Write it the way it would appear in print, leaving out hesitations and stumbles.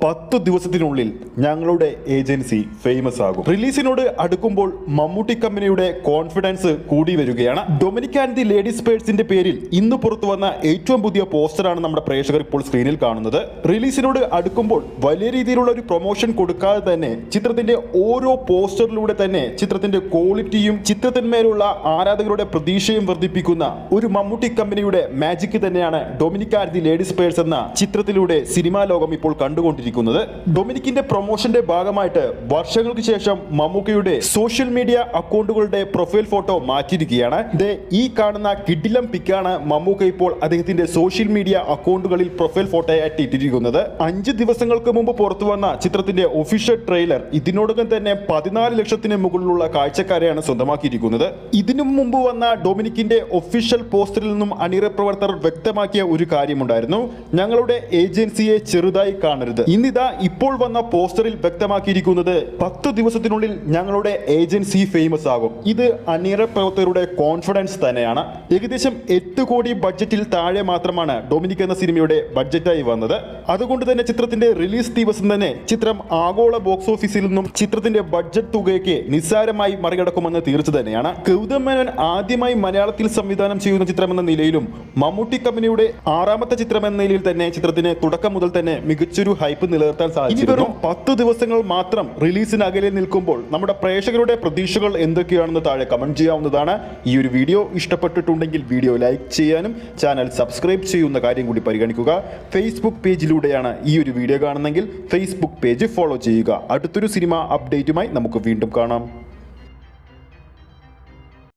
10 ദിവസത്തിനുള്ളിൽ ഞങ്ങളുടെ agency famous ആകും. റിലീസിനോട് അടുക്കുമ്പോൾ മമ്മൂട്ടി കമ്പനിയുടെ കോൺഫിഡൻസ് കൂടി വരികയാണ്. ഡൊമിനിക് ആൻഡ് ദി ലേഡി സ്പേഴ്സിന്റെ പേരിൽ ഇന്ന് പുറത്തു വന്ന ഏറ്റവും പുതിയ പോസ്റ്ററാണ് നമ്മുടെ പ്രേക്ഷകർ ഇപ്പോൾ സ്ക്രീനിൽ കാണുന്നത്. റിലീസിനോട് അടുക്കുമ്പോൾ വലിയ രീതിയിലുള്ള ഒരു പ്രൊമോഷൻ കൊടുക്കാതെ തന്നെ ചിത്രത്തിന്റെ ഓരോ പോസ്റ്ററിലൂടെ തന്നെ ചിത്രത്തിന്റെ ക്വാളിറ്റിയും ചിത്രത്തിന്മേലുള്ള ആരാധകരുടെ പ്രതീക്ഷയും വർദ്ധിപ്പിക്കുന്ന ഒരു മമ്മൂട്ടി കമ്പനിയുടെ മാജിക് തന്നെയാണ് Dominic and the lady Spurs എന്ന ചിത്രത്തിലൂടെ സിനിമാ ലോകം ഇപ്പോൾ കണ്ടുകൊണ്ടിരിക്കുന്നത്. ഡൊമിനിക്കിന്റെ പ്രൊമോഷന്റെ ഭാഗമായിട്ട് വർഷങ്ങൾക്ക് ശേഷം മമ്മൂക്കയുടെ സോഷ്യൽ മീഡിയ അക്കൗണ്ടുകളുടെ പ്രൊഫൈൽ ഫോട്ടോ മാറ്റിയിരിക്കുകയാണ്. ഈ കാണുന്ന കിടിലം പിക്കാണ് മമ്മൂക്ക ഇപ്പോൾ അദ്ദേഹത്തിന്റെ സോഷ്യൽ മീഡിയ അക്കൗണ്ടുകളിൽ പ്രൊഫൈൽ ഫോട്ടോയായിട്ട് ഇട്ടിരിക്കുന്നത്. 5 ദിവസങ്ങൾക്ക് മുമ്പ് പുറത്തു വന്ന ചിത്രത്തിന്റെ ഒഫീഷ്യൽ ട്രെയിലർ ഇതിനോടകം തന്നെ 14 ലക്ഷത്തിന് മുകളിലുള്ള കാഴ്ചക്കാരെയാണ് സ്വന്തമാക്കിയിരിക്കുന്നത്. ഇതിനു മുമ്പ് വന്ന ഡൊമിനിക്കിന്റെ ഒഫീഷ്യൽ പോസ്റ്ററിൽ നിന്നും അണിയറ പ്രവർത്തകർ വ്യക്തമാക്കിയ ഒരു കാര്യമുണ്ടായിരുന്നു: ഞങ്ങളുടെ ഏജൻസിയെ ചെറുതായി കാണരുത്. ഇന്നിതാ ഇപ്പോൾ വന്ന പോസ്റ്ററിൽ വ്യക്തമാക്കിയിരിക്കുന്നത് 10 ദിവസത്തിനുള്ളിൽ ഞങ്ങളുടെ ഏജൻസി ഫേമസ് ആകും. ഇത് അണിയറ പ്രവർത്തകരുടെ കോൺഫിഡൻസ് തന്നെയാണ്. ഏകദേശം 8 കോടി ബഡ്ജറ്റിൽ താഴെ മാത്രമാണ് ഡൊമിനിക് എന്ന സിനിമയുടെ ബഡ്ജറ്റായി വന്നത്. അതുകൊണ്ട് തന്നെ ചിത്രത്തിന്റെ റിലീസ് ദിവസം തന്നെ ചിത്രം ആഗോള ബോക്സ് ഓഫീസിൽ നിന്നും ചിത്രത്തിന്റെ ബഡ്ജറ്റ് തുകയ്ക്ക് നിസ്സാരമായി മറികടക്കുമെന്ന് തീർച്ച തന്നെയാണ്. ഗൗതം മേനോൻ ആദ്യമായി മലയാളത്തിൽ സംവിധാനം ചെയ്യുന്ന ചിത്രമെന്ന നിലയിലും മമ്മൂട്ടി കമ്പനിയുടെ 6ാമത്തെ ചിത്രം എന്ന നിലയിൽ തന്നെ ചിത്രത്തിന് തുടക്കം മുതൽ തന്നെ മികച്ചൊരു ഹൈപ്പ് നിലനിർത്താൻ സാധിച്ചു. വെറും 10 ദിവസങ്ങൾ മാത്രം റിലീസിന് അകലെ നിൽക്കുമ്പോൾ നമ്മുടെ പ്രേക്ഷകരുടെ പ്രതീക്ഷകൾ എന്തൊക്കെയാണെന്ന് താഴെ കമന്റ് ചെയ്യാവുന്നതാണ്. ഈ ഒരു വീഡിയോ ഇഷ്ടപ്പെട്ടിട്ടുണ്ടെങ്കിൽ വീഡിയോ ലൈക്ക് ചെയ്യാനും ചാനൽ സബ്സ്ക്രൈബ് ചെയ്യുന്ന കാര്യം കൂടി പരിഗണിക്കുക. ഫേസ്ബുക്ക് പേജിലൂടെയാണ് ഈ ഒരു വീഡിയോ കാണുന്നെങ്കിൽ ഫേസ്ബുക്ക് പേജ് ഫോളോ ചെയ്യുക. അടുത്തൊരു സിനിമ അപ്ഡേറ്റുമായി നമുക്ക് വീണ്ടും കാണാം.